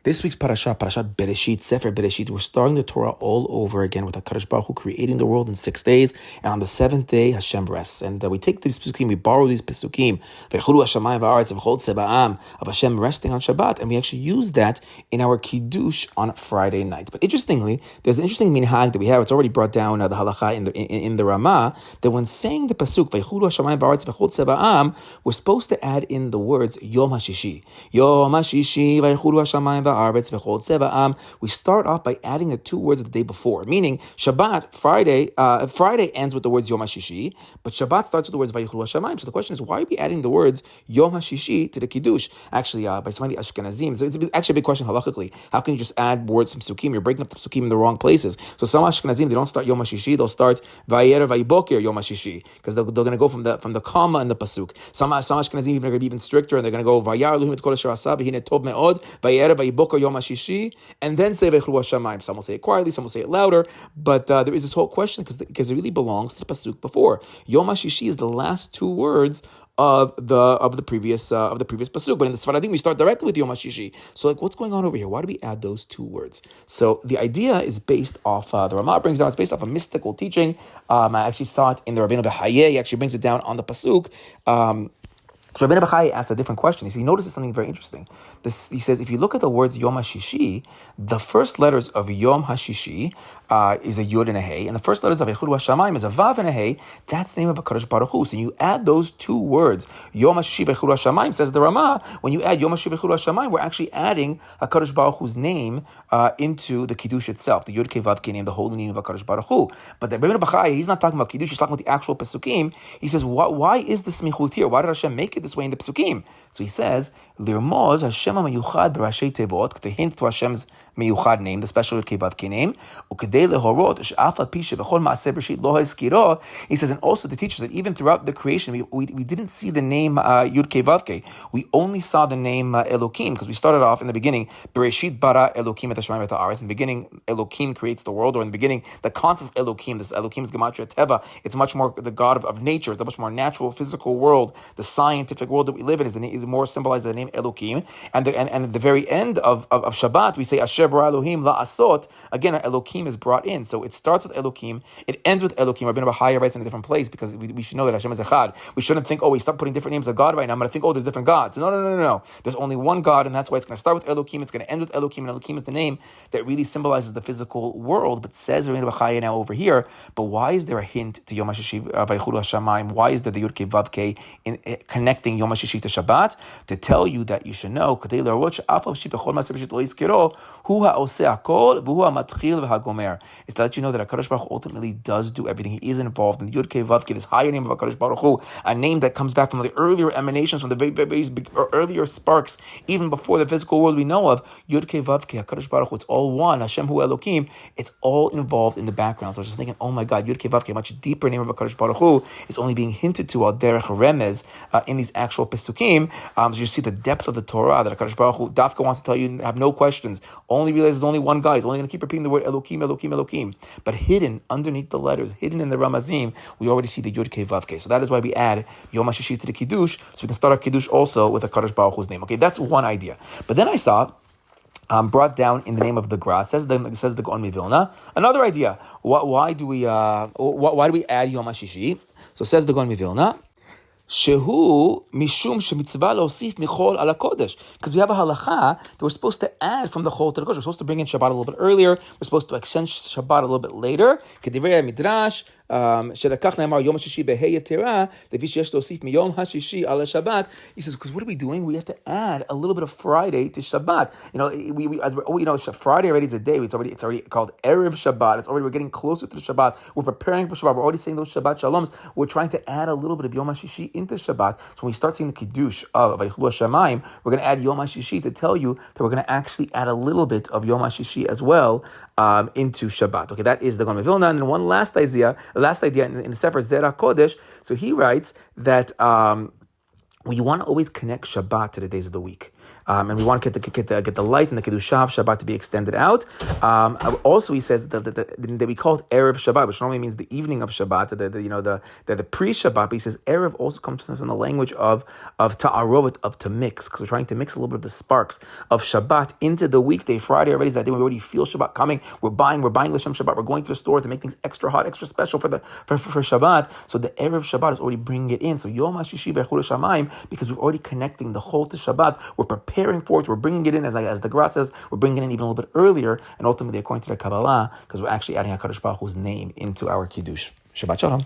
This week's Parashat Bereshit, Sefer Bereshit, we're starting the Torah all over again with HaKadosh Baruch Hu creating the world in 6 days, and on the 7th day, Hashem rests. And we take these Pesukim, we borrow these Pesukim, V'chulu Hashamayim v'aretz v'chol tzeba'am, of Hashem resting on Shabbat, and we actually use that in our Kiddush on Friday night. But interestingly, there's an interesting minhag that we have, it's already brought down the halacha in the Ramah, that when saying the Pasuk, V'chulu Hashamayim v'aretz v'chol tzeba'am, we're supposed to add in the words Yom HaShishi. Yom HaShishi, V'chulu Hashamayim we start off by adding the two words of the day before, meaning Shabbat, Friday ends with the words Yom HaShishi, but Shabbat starts with the words Vayichulu Hashamayim. So the question is, why are we adding the words Yom HaShishi to the Kiddush? Actually, by some of the Ashkenazim, it's actually a big question halachically. How can you just add words from Psukim? You're breaking up the Psukim in the wrong places. So some Ashkenazim, they don't start Yom HaShishi, they'll start Vayer Vayiboker Yom HaShishi, because they're going to go from the comma and the Pasuk. Some Ashkenazim even are going to be even stricter, and they're going to go Vayar Elohim et kol asher asa v'hine tov me'od Vayer Vayiboker Yom HaShishi, and then say V'chulu Hashamayim. Some will say it quietly, some will say it louder, but there is this whole question because it really belongs to the pasuk before. Yom HaShishi is the last two words of the previous pasuk, but in the Sfaradim we start directly with Yom HaShishi. So what's going on over here? Why do we add those two words? So the idea is based off the Ramah brings down. It's based off a mystical teaching. I actually saw it in the Rabbeinu B'Chayei. He actually brings it down on the pasuk. So Rabbeinu B'Chayei asks a different question. He notices something very interesting. He says, if you look at the words Yom HaShishi, the first letters of Yom HaShishi is a Yud and a Hey, and the first letters of V'chulu Hashamayim is a Vav and a Hey. That's the name of HaKadosh Baruch Hu. So you add those two words, Yom HaShishi V'chulu Hashamayim, says the Ramah, when you add Yom HaShishi V'chulu Hashamayim, we're actually adding HaKadosh Baruch Hu's name into the Kiddush itself, the Yud Kei Vav Kei name, the holy name of HaKadosh Baruch Hu. But the Rabbeinu B'Chayei, he's not talking about Kiddush, he's talking about the actual Pesukim. He says, why is the smichut here? Why did Hashem make it this way in the Pesukim? So he says, Lirmoz Hashem HaMeyuchad B'Rashei Tevot, to hint to Hashem's Meyuchad name, the special Yud Kei Vav Kei name, U'kedei lehorot she'af al pi she'bechol ma'aseh Bereshit lo ha'izkiro. He says, and also to teach us that even throughout the creation, we didn't see the name Yud Kei Vav Kei. We only saw the name Elokim, because we started off in the beginning, Bereshit bara Elokim et hashamayim et ha'aretz. In the beginning, Elokim creates the world, or in the beginning, the concept of Elokim, this Elokim is Gematria Teva. It's much more the God of nature, the much more natural, physical world. The scientific world that we live in is more symbolized by the name Elokim. And at the very end of Shabbat, we say Asher bara Elohim la'asot. Again, Elokim is brought in. So it starts with Elokim, it ends with Elokim. Rabbeinu B'Chayei writes in a different place, because we should know that Hashem is Echad. We shouldn't think, we start putting different names of God right now. I'm going to think, there's different gods. No. There's only one God, and that's why it's going to start with Elokim, it's going to end with Elokim, and Elokim is the name that really symbolizes the physical world. But says Rabbeinu B'Chayei now over here, but why is there a hint to Yom HaShishi Vayichulu Hashamayim? Why is there the Yud Kei Vav Kei in connecting Yom HaShishi to Shabbat? To tell you that you should know, it's to let you know that HaKadosh Baruch Hu ultimately does do everything. He is involved in the Yud Kei Vav Kei, this higher name of HaKadosh Baruch Hu, a name that comes back from the earlier emanations, from the very, very big, earlier sparks, even before the physical world we know of. Yud Kei Vav Kei, HaKadosh Baruch Hu, it's all one. Hashem Hu Elokim, it's all involved in the background. So I was just thinking, oh my God, Yud Kei Vav Kei, a much deeper name of HaKadosh Baruch Hu, is only being hinted to al derech remez in these actual Pesukim. So you see the depth of the Torah that HaKadosh Baruch Hu, Dafka wants to tell you, have no questions. Only realize there's only one God. He's only going to keep repeating the word Elokim, Elokim, Elokim. But hidden underneath the letters, hidden in the Ramazim, we already see the Yud Kei Vav Kei. So that is why we add Yom HaShishi to the Kiddush, so we can start our Kiddush also with HaKadosh Baruch Hu's name. Okay, that's one idea. But then I saw brought down in the name of the Gra, says the Gaon Mivilna, another idea. Why do we add Yom HaShishi? So says the Gaon Mivilna, Shehu mishum shemitzvah leosif michol ala kodesh, because we have a halacha that we're supposed to add from the chol to the kodesh. We're supposed to bring in Shabbat a little bit earlier. We're supposed to extend Shabbat a little bit later. Kedivrei midrash שלקח נאמר יום השישי בה' יתרה, לפי שיש להוסיף מיום השישי על השבת. He says, because what are we doing? We have to add a little bit of Friday to Shabbat. Friday already is a day. It's already called Erev Shabbat. We're getting closer to the Shabbat. We're preparing for Shabbat. We're already saying those Shabbat Shaloms. We're trying to add a little bit of Yom HaShishi into Shabbat. So when we start seeing the Kiddush of Vayichulu Hashamayim, we're going to add Yom HaShishi to tell you that we're going to actually add a little bit of Yom HaShishi as well into Shabbat. Okay, that is the Gaon Mivilna. And then one last idea in the Sefer Zera Kodesh. So he writes that you want to always connect Shabbat to the days of the week. And we want to get the light and the Kedusha of Shabbat to be extended out. Also, he says that we call it Erev Shabbat, which normally means the evening of Shabbat, the pre-Shabbat. But he says Erev also comes from the language of ta'arovat, of to mix, because we're trying to mix a little bit of the sparks of Shabbat into the weekday. Friday already is that day when we already feel Shabbat coming. We're buying L'Shem Shabbat. We're going to the store to make things extra hot, extra special for Shabbat. So the Erev Shabbat is already bringing it in. So Yom HaShishi Bechol Shamayim, because we're already connecting the whole to Shabbat. We're preparing for it. We're bringing it in, as the Gra says, we're bringing it in even a little bit earlier, and ultimately according to the Kabbalah, because we're actually adding HaKadosh Baruch Hu's name into our Kiddush. Shabbat Shalom.